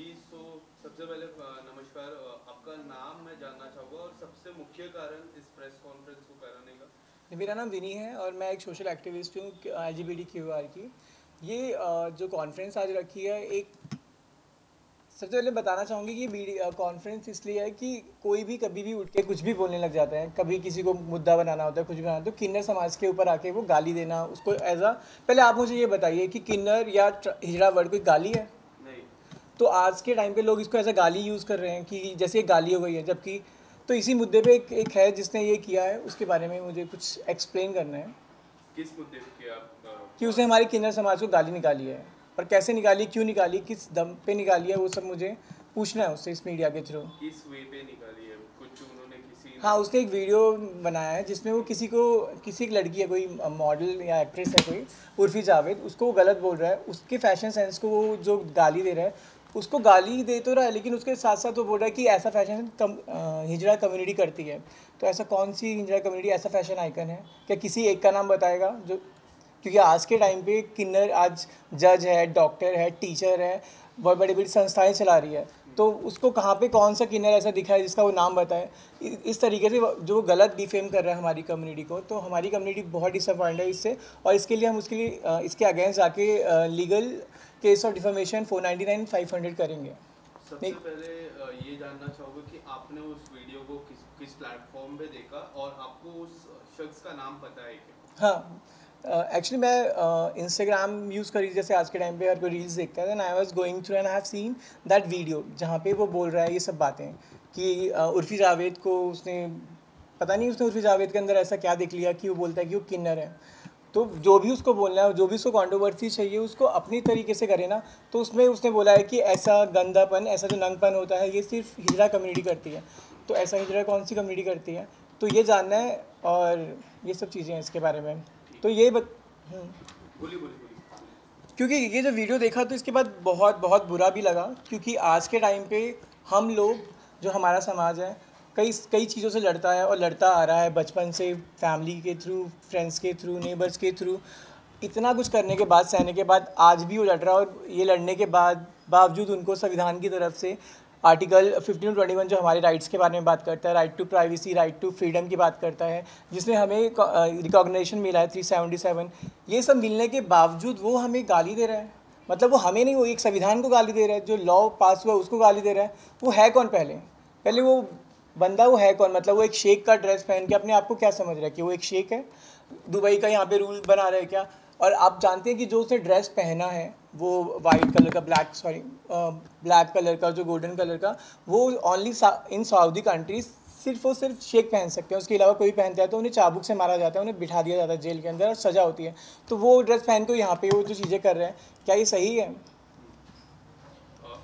जी, सबसे पहले नमस्कार। आपका नाम मैं जानना चाहूँगा और सबसे मुख्य कारण इस प्रेस कॉन्फ्रेंस को कराने का। मेरा नाम विनी है और मैं एक सोशल एक्टिविस्ट हूँ LGBTQR की। ये जो कॉन्फ्रेंस आज रखी है, एक सबसे पहले बताना चाहूँगी कि कॉन्फ्रेंस इसलिए है कि कोई भी कभी भी उठ के कुछ भी बोलने लग जाता है। कभी किसी को मुद्दा बनाना होता है, कुछ भी बनाना, तो किन्नर समाज के ऊपर आके वो गाली देना उसको एज अ, पहले आप मुझे ये बताइए कि किन्नर या हिजड़ा वर्ड कोई गाली है? नहीं। तो आज के टाइम पे लोग इसको ऐसा गाली यूज़ कर रहे हैं कि जैसे एक गाली हो गई है, जबकि तो इसी मुद्दे पे एक है जिसने ये किया है, उसके बारे में मुझे कुछ एक्सप्लेन करना है किस मुद्दे पे आप कि उसने बात हमारी कर। किन्नर समाज को गाली निकाली है। पर कैसे निकाली, क्यों निकाली, किस दम पे निकाली है, वो सब मुझे पूछना है उससे इस मीडिया के थ्रू। किस वे पे निकाली है? कुछ उन्होंने किसी ने। हाँ, उसने एक वीडियो बनाया है जिसमें वो किसी एक लड़की है, कोई मॉडल या एक्ट्रेस है कोई, उर्फी जावेद, उसको वो गलत बोल रहा है, उसके फैशन सेंस को वो जो गाली दे रहा है, उसको गाली दे तो रहा है, लेकिन उसके साथ साथ वो बोल रहा है कि ऐसा फैशन हिजड़ा कम्युनिटी करती है। तो ऐसा कौन सी हिजड़ा कम्युनिटी ऐसा फैशन आइकन है? क्या किसी एक का नाम बताएगा? जो क्योंकि आज के टाइम पे किन्नर आज जज है, डॉक्टर है, टीचर है, बहुत बड़ी बड़ी संस्थाएं चला रही है। तो उसको कहाँ पे कौन सा किन्नर ऐसा दिखा है जिसका वो नाम बताए? इस तरीके से जो गलत डिफेम कर रहा है हमारी कम्युनिटी को, तो हमारी कम्युनिटी बहुत डिसअपॉइंट है इससे। और इसके लिए हम उसके लिए इसके अगेंस्ट जाके लीगल केस ऑफ डिफेमेशन 499 500 करेंगे। नहीं। सबसे पहले ये जानना चाहूँगा कि आपने उस वीडियो को किस किस प्लेटफॉर्म पे देखा और आपको उस शख्स का नाम पता है क्या? हाँ, एक्चुअली मैं इंस्टाग्राम यूज़ करी, जैसे आज के टाइम पे हर कोई रील्स देखता है, then I was going through and I have seen that video जहाँ पे वो बोल रहा है ये सब बातें कि उर्फ़ी जावेद को उसने, पता नहीं उसने उर्फ़ी जावेद के अंदर ऐसा क्या देख लिया कि वो बोलता है कि वो किन्नर है। तो जो भी उसको बोलना है, जो भी उसको कंट्रोवर्सी चाहिए, उसको अपनी तरीके से करे ना। तो उसमें उसने बोला है कि ऐसा गंदापन, ऐसा जो नंगपन होता है, ये सिर्फ हिजड़ा कम्युनिटी करती है। तो ऐसा हिजड़ा कौन सी कम्युनिटी करती है? तो ये जानना है, और ये सब चीज़ें हैं इसके बारे में। ठीक तो है। ये बोलिए बोलिए बोलिए। क्योंकि ये जो वीडियो देखा तो इसके बाद बहुत बहुत बुरा भी लगा, क्योंकि आज के टाइम पे हम लोग, जो हमारा समाज है, कई कई चीज़ों से लड़ता है और लड़ता आ रहा है बचपन से, फैमिली के थ्रू, फ्रेंड्स के थ्रू, नेबर्स के थ्रू। इतना कुछ करने के बाद, सहने के बाद, आज भी वो लड़ रहा है। और ये लड़ने के बावजूद उनको संविधान की तरफ से आर्टिकल 1521 जो हमारे राइट्स के बारे में बात करता है, right to privacy, right to freedom की बात करता है, जिसमें हमें रिकॉग्निशन मिला है 377, ये सब मिलने के बावजूद वो हमें गाली दे रहा है। मतलब वो हमें नहीं, वो एक संविधान को गाली दे रहा है, जो लॉ पास हुआ उसको गाली दे रहा है। वो है कौन? पहले पहले वो बंदा वो है कौन? मतलब वो एक शेख का ड्रेस पहन के अपने आप को क्या समझ रहा है कि वो एक शेख है? दुबई का यहाँ पे रूल बना रहे क्या? और आप जानते हैं कि जो उसने ड्रेस पहना है, वो वाइट कलर का, ब्लैक कलर का, जो गोल्डन कलर का, वो ओनली इन सऊदी कंट्रीज सिर्फ और सिर्फ शेख पहन सकते हैं। उसके अलावा कोई पहनता है तो उन्हें चाबुक से मारा जाता है, उन्हें बिठा दिया जाता है जेल के अंदर और सज़ा होती है। तो वो ड्रेस पहन के यहाँ पे वो जो चीज़ें कर रहे हैं, क्या ये सही है? अ,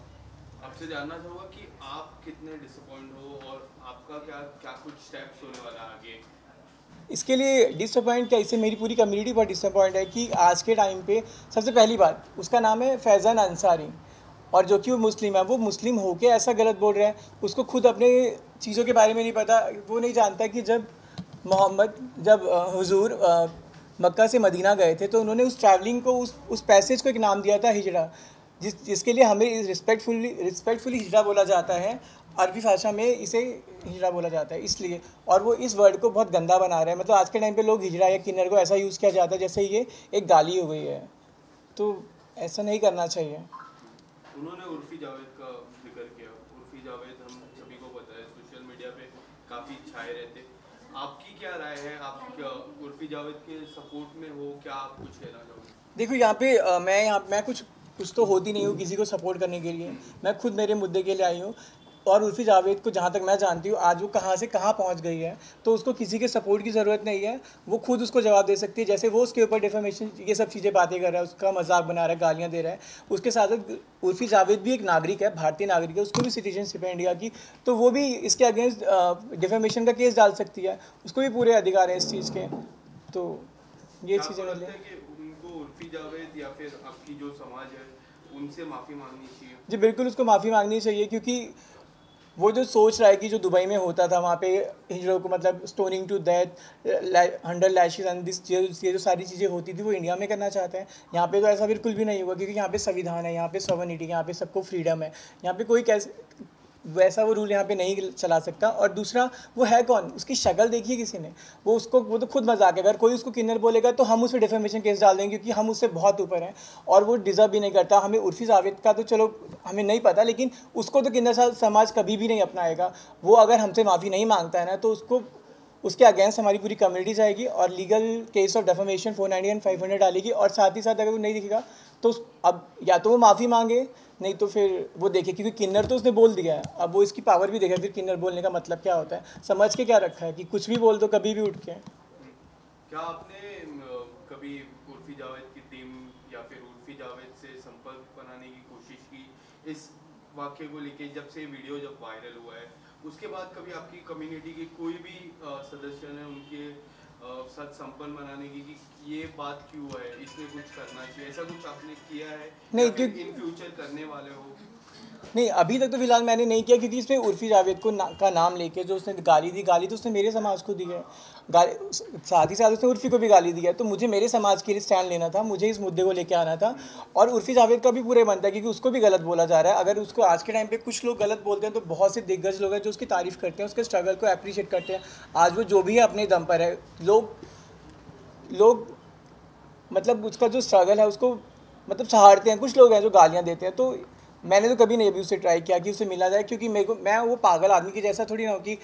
आपसे जानना चाहूँगा कि आप कितने डिसअपॉइंट हो और आपका क्या क्या कुछ स्टेप्स होने वाला है आगे। इसके लिए डिसअपॉइंट क्या, इससे मेरी पूरी कम्युनिटी बहुत डिसअपॉइंट है कि आज के टाइम पे सबसे पहली बात, उसका नाम है फैज़ान अंसारी, और जो कि वो मुस्लिम है, वो मुस्लिम होके ऐसा गलत बोल रहा है। उसको खुद अपने चीज़ों के बारे में नहीं पता। वो नहीं जानता कि जब हुजूर मक्का से मदीना गए थे, तो उन्होंने उस ट्रैवलिंग को, उस पैसेज को एक नाम दिया था हिजड़ा, जिसके लिए हमें रिस्पेक्टफुली हिजड़ा बोला जाता है। अरबी भाषा में इसे हिजड़ा बोला जाता है इसलिए। और वो इस वर्ड को बहुत गंदा बना रहे हैं। मतलब आज के टाइम पे लोग हिजड़ा या किन्नर को ऐसा यूज़ किया जाता है जैसे ये एक गाली हो गई है। तो ऐसा नहीं करना चाहिए। उन्होंने उर्फी जावेद का जिक्र किया। उर्फी जावेद हम सभी को पता है, सोशल मीडिया पे काफ़ी छाए रहते। आपकी क्या राय है? आप क्या उर्फी जावेद के सपोर्ट में हो? क्या आप कुछ कहना चाहोगे? देखो यहाँ पे मैं कुछ तो होती नहीं हूँ किसी को सपोर्ट करने के लिए। मैं खुद मेरे मुद्दे के लिए आई हूँ। और उर्फ़ी जावेद को जहाँ तक मैं जानती हूँ, आज वो कहाँ से कहाँ पहुँच गई है, तो उसको किसी के सपोर्ट की ज़रूरत नहीं है। वो खुद उसको जवाब दे सकती है। जैसे वो उसके ऊपर डिफेमेशन, ये सब चीज़ें बातें कर रहा है, उसका मजाक बना रहा है, गालियाँ दे रहा है, उसके साथ साथ उर्फ़ी जावेद भी एक नागरिक है, भारतीय नागरिक है, उसको भी सिटीजनशिप है इंडिया की। तो वो भी इसके अगेंस्ट डिफेमेशन का केस डाल सकती है। उसको भी पूरे अधिकार हैं इस चीज़ के। तो ये क्या आपको चीज़ें मिल लगता है कि उनको उर्फी जावेद या फिर आपकी जो समाज है उनसे माफ़ी मांगनी चाहिए? जी बिल्कुल, उसको माफ़ी मांगनी चाहिए, क्योंकि वो जो सोच रहा है कि जो दुबई में होता था वहाँ पे हिजड़ों को मतलब stoning to death, 100 lashes and this, ये जो सारी चीज़ें होती थी वो इंडिया में करना चाहते हैं। यहाँ पे तो ऐसा बिल्कुल भी नहीं होगा, क्योंकि यहाँ पे संविधान है, यहाँ पे सॉवरेनिटी, यहाँ पे सबको फ्रीडम है। यहाँ पे कोई कैसे वैसा वो रूल यहाँ पे नहीं चला सकता। और दूसरा, वो है कौन, उसकी शक्ल देखिए किसी ने, वो तो खुद मजाक है। अगर कोई उसको किन्नर बोलेगा तो हम उस पर डिफेमेशन केस डाल देंगे, क्योंकि हम उससे बहुत ऊपर हैं और वो डिज़र्व भी नहीं करता। हमें उर्फी जावेद का तो चलो हमें नहीं पता, लेकिन उसको तो किन्नर समाज कभी भी नहीं अपनाएगा। वो अगर हमसे माफ़ी नहीं मांगता है ना, तो उसके अगेंस्ट हमारी पूरी कम्युनिटी जाएगी और legal case of defamation 490 and 500 डालेगी। और साथ ही साथ अगर वो नहीं दिखेगा तो अब या तो वो माफ़ी मांगे, नहीं तो फिर वो देखे, क्योंकि किन्नर तो उसने बोल दिया है, अब वो इसकी पावर भी देखे। फिर किन्नर बोलने का मतलब क्या होता है, समझ के क्या रखा है कि कुछ भी बोल दो कभी भी उठ के। क्या आपने कभी उर्फी जावेद की टीम या फिर उर्फी जावेद से संपर्क बनाने की कोशिश की इस वाक्य को लेके? जब से वीडियो वायरल हुआ है उसके बाद कभी आपकी कम्युनिटी के कोई भी सदस्य ने उनके साथ संपर्क बनाने की कि ये बात क्यों है, इसमें कुछ करना चाहिए, ऐसा कुछ आपने किया है? नहीं, क्योंकि इन फ्यूचर करने वाले हो? नहीं, अभी तक तो फिलहाल मैंने नहीं किया, क्योंकि इसमें उर्फी जावेद का नाम लेके जो उसने गाली तो उसने मेरे समाज को दी है, साथ ही साथ उसने उर्फी को भी गाली दी है। तो मुझे मेरे समाज के लिए स्टैंड लेना था, मुझे इस मुद्दे को लेके आना था। और उर्फी जावेद का भी पूरा बनता है, क्योंकि उसको भी गलत बोला जा रहा है। अगर उसको आज के टाइम पे कुछ लोग गलत बोलते हैं तो बहुत से दिग्गज लोग हैं जो उसकी तारीफ़ करते हैं, उसके स्ट्रगल को अप्रिशिएट करते हैं। आज वो जो भी है अपने दम पर है। लोग मतलब उसका जो स्ट्रगल है उसको मतलब सहारते हैं। कुछ लोग हैं जो गालियाँ देते हैं। तो मैंने तो कभी नहीं अभी उससे ट्राई किया कि उससे मिला जाए, क्योंकि मैं वो पागल आदमी की जैसा थोड़ी ना हो कि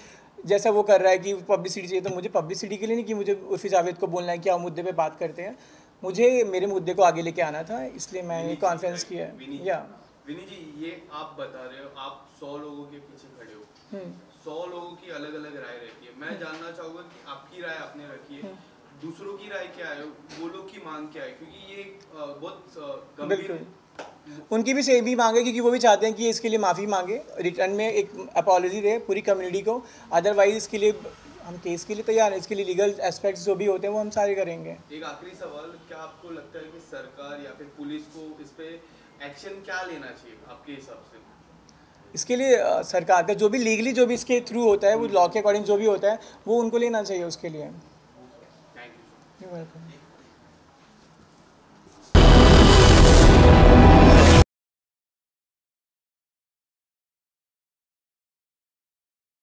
जैसा वो कर रहा है कि पब्लिसिटी चाहिए। तो मुझे पब्लिसिटी के लिए नहीं कि मुझे उर्फी जावेद को बोलना है कि आप मुद्दे पे बात करते हैं, मुझे मेरे मुद्दे को आगे लेके आना था, इसलिए मैंने कॉन्फ्रेंस किया है। या विनी जी, ये आप बता रहे हो आप 100 लोगों के पीछे खड़े हो, 100 लोगों की अलग अलग राय रहती है। मैं जानना चाहूँगा कि आपकी राय आपने रखी है, दूसरों की राय क्या है, वो लोग की मांग क्या है? क्योंकि ये बहुत गंभीर, उनकी भी सेम ही मांगे, क्योंकि वो भी चाहते हैं कि इसके लिए माफ़ी मांगे, रिटर्न में एक अपॉलॉजी दे पूरी कम्युनिटी को। अदरवाइज इसके लिए हम केस के लिए तैयार हैं, इसके लिए लीगल एस्पेक्ट्स जो भी होते हैं वो हम सारे करेंगे। एक आखिरी सवाल, क्या आपको लगता है कि सरकार या फिर पुलिस को इस पे एक्शन क्या लेना चाहिए आपके हिसाब से? इसके लिए सरकार का जो भी लीगली जो भी इसके थ्रू होता है, वो लॉ के अकॉर्डिंग जो भी होता है वो उनको लेना चाहिए उसके लिए। Thank you. You welcome.